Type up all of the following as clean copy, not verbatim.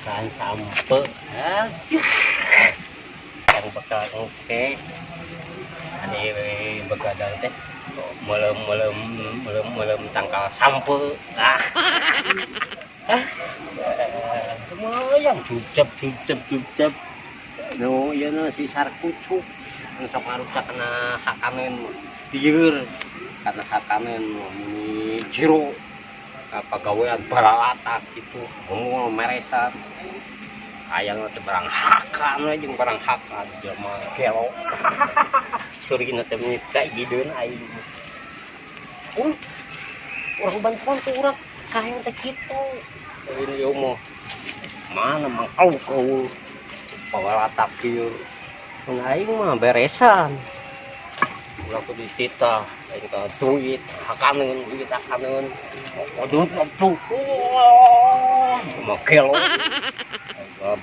bahan sampe yang bekal oke ini begadang teh melem tangkal sampe lumayan jujab no ya no si sarkucuk sok harusnya kena hakanen tieur karena hakanen ini jero pegawaian baralatak gitu ngomong meresan ayang teh barang hakan we jeung barang hakan jelema gelo surigina teh kayak gideun aing urang bantuan tuh urang kayak teh kitu ini mah mana mangkal kau baralatak kieu aing mah beresan ulah kudu disita aing ka duit hakaneun odun optu mah gelo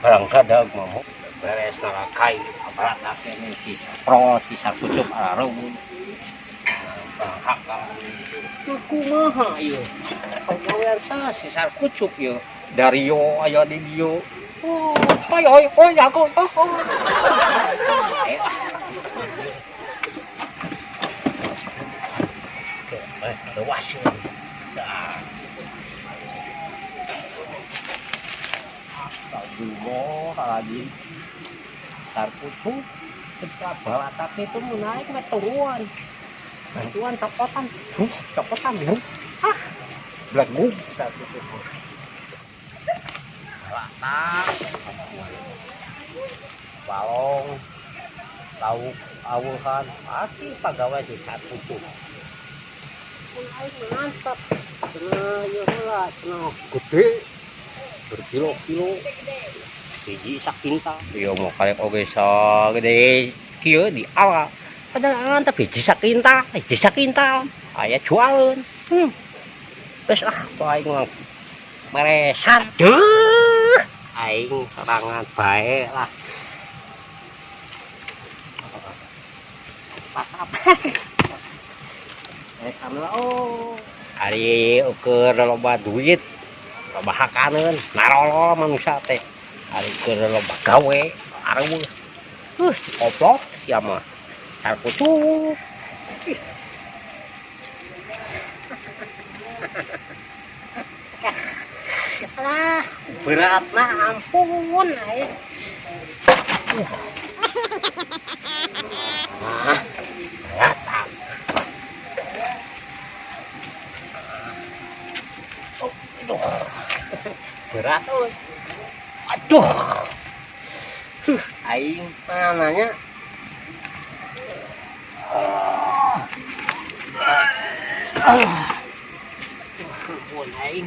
barang kadag mah beres narakai aparat ini si pro si sarkucuk arareun barang hakal kumaha ieu pegawaian sa si sarkucuk ieu Dario aya di dieu oi jago ada wasir astagfirullahaladzim sarkucuk ketika balatak itu menaik meturuan bantuan copotan belenggu sarkucuk balatak balong tahu awuhan pasti pegawai di sarkucuk mantap ya lah gede berkilo-kilo biji sakinta iya mau kalian oke so gede kieu di awal padahal tapi biji sakinta aya jualan terus aing mah meresan deuh aing serangan bae lah hari ukur loba duit loba hakaneun narolo manusia teh hari ukur loba gawe areuh koplok sia mah sarkucuk alah beratna ampun aya berat aduh aing mananya ampun aing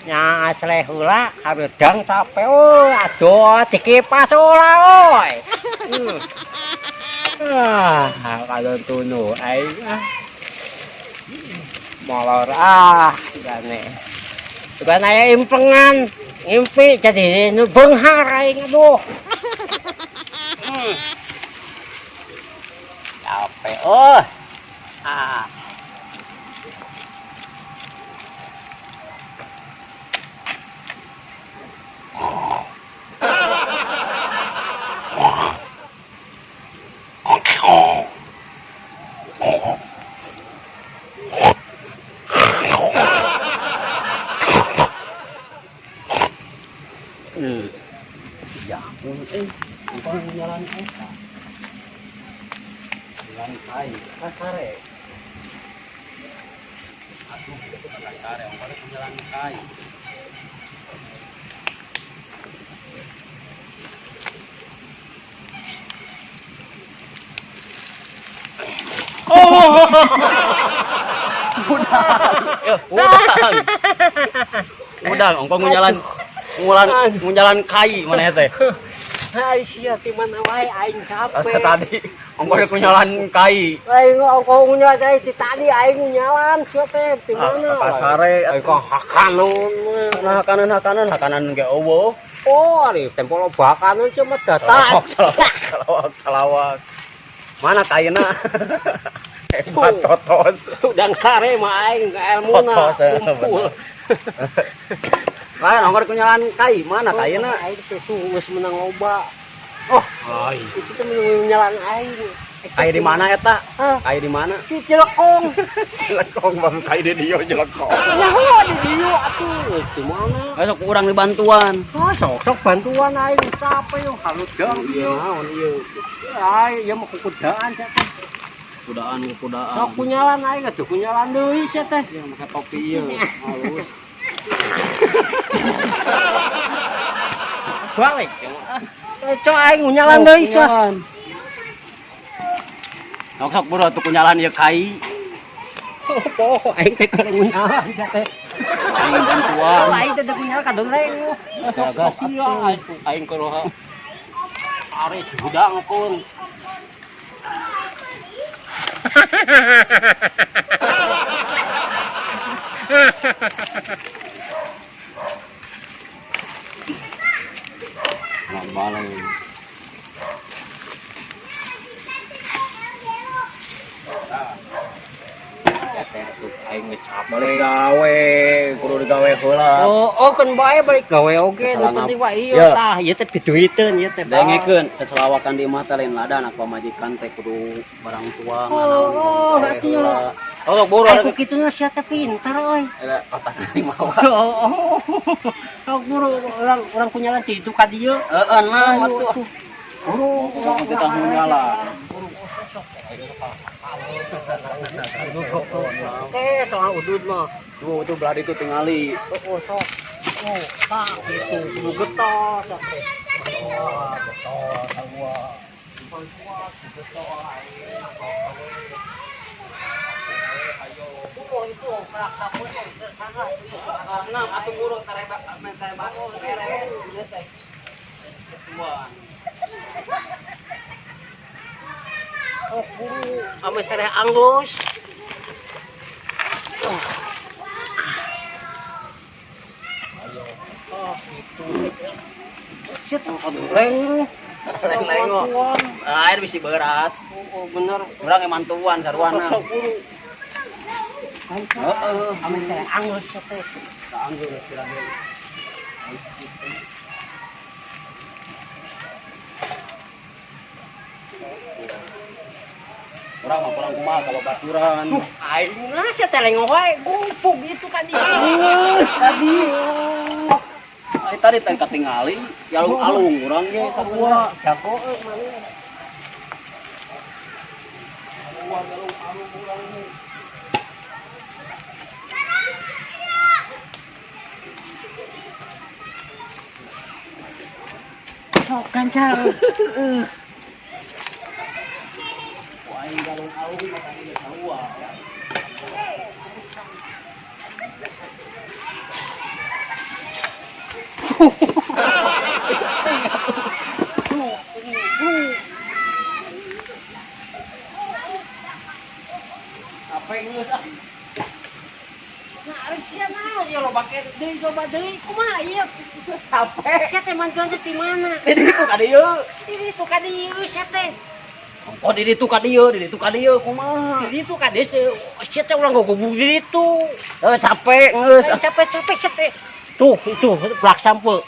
nya asle heula hareudang capek aduh dikipas ulah kalau tunu aing molor gane bukan aya implengan ngimpi jadi nu beunghar aing aduh capek ya ampun bukan jalan eta jalan kai kasare aduh kasare ongkos jalan kai udang ongkos ngunjalan kai mana teh ai sia ti mana wae aing capek tadi Ongko kunyalan kai. Aing ongko nya teh ti tadi aing nyalan sia teh di mana? Pasare Aing kok hakanon. Nah hakanan ge eueuh. Oh, ari tempo lobakan cuma datang. Salawak. Mana kaina? Hebat totos. Udang sare mah aing ka elmuna. Kumpul. Lain ongko kunyalan kai, mana kaina? Aing teh geus menang loba. Oh, Ai. itu teh menyalan aing. Kai di mana eta? Hah? Kai di mana? Si Cilekong. Jelekong bang kai di dieu jelekong. Nyaho di dieu atuh. Di mana? Besok urang di bantuan. Sok bantuan aing capek yo halut gang Iya ieu. naon ieu? Ai, ieu mah kukudaan sia teh. Kudaan. Sok kunyalan aing atuh kunyalan deui sia teh. Ya make topi ieu. Halus. Balik. Cok aing kunyalan deui sia. Sok buru atuh kunyalan ieu kai. Oh, aing teh keur kunyalan sia teh. Aing bantuan. Aing teh kunyalan kadon lain. Jaga sia aing kuroha. Ari budang pun. Balik. Aing geus capek. Balik gawe, kudu digawe heula. Oh, kan bae balik gawe oge. Nu Salah penting mah Iya. ieu tah, ieu teh piduiteun ieu teh. Dengekeun seselawakan di mata lain ladan aku majikan teh kudu barang tua Oh, berarti heula. Oh, buru Aku kituna sia teh pintar euy. ada otak di mawar. Oh. Sok buru urang kunyalan ti itu ka dieu. Heeh, nah atuh. Buru urang Kita nyala. soal udud mah. Tuh belah itu tingali. Oh, sok. Oh, tak itu kudu getos. Nah, atuh buru tarebak beres. Oh, buru ame sereh anggus. Oh, itu. Sit, leng. Leng-leng. Air bisi berat. Oh, bener. Urang emantuan sarwana. Sok buru. Heeh, Ame sereh anggus teh. anggur kira-kira. Orang mah pulang kumaha kalau baturan. Aing sia teh lengong wae gumpug itu kan dia. Geus tadi. Ai tadi teh katingali, alung-alung urang ge sabua. Jago mana. Sok gancar. Aing galung-alung mah tadi ge sabua. Apa yang geus ah? Nah, harus sia naon ya lo bake deui coba deui kumaha ieu? Capek. Sia teh mantuan teh di mana? Di ditu ka dieu. Ini tuh ka dieu sia teh. Oh di ditu ka dieu kumaha? Di ditu ka dieu sia teh urang gogobug di ditu. Capek geus. Capek-capek sia teh. Tuh, itu plak sampel.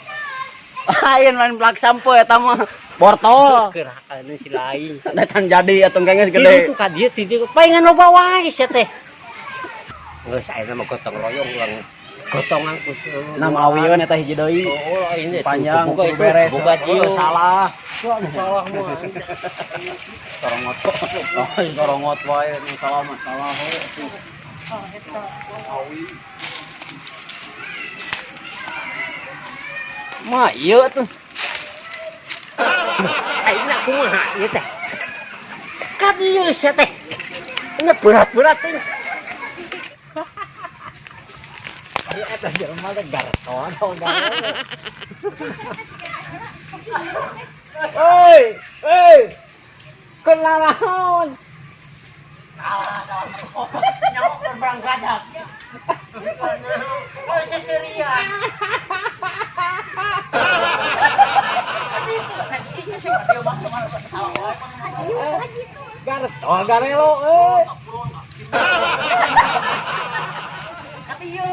Lain lain plak sampo eta mah bortol. Gerakan si lain. Datang jadi atuh geus Di gede. ditu ka dieu ti dieu palingan loba wae sia teh. Geus ayeuna mah gotong royong urang gotongan kus. Nama awieun eta hiji deui. Oh, ini Panjang buka kudu beres. buka jieu. Salah. Salah mah. Sorongot. Oh, sorongot wae nu salah mah salah we. Mah ieu tuh. Ayeuna kumaha ieu teh? Ka dieu sia teh. Ini berat-berat teh. Ayo eta jelema teh garton gawe. Hei, hei. Kenalan. Nyamuk terbang gajah. Oh, seserian. Garep. Oh, garelo Katiyu.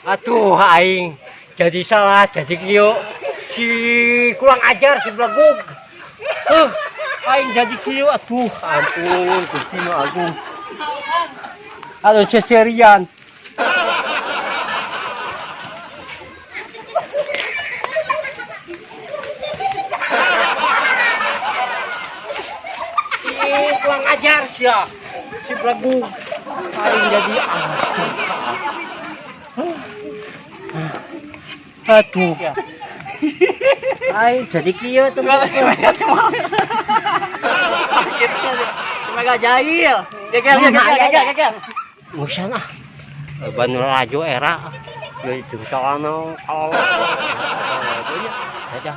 Aduh, aing jadi salah, jadi kieu si kurang ajar si Blagug. Aing jadi kieu, aduh, ampun, Gusti Nu Agung. Aduh, seserian. Si kurang ajar sia, si Blagug. Aing jadi aduh. Ay, jadi kieu tuh. Mega jahil. Gegel. Musan ah. Banul Rajo era. Jadi calon kalau. Aja.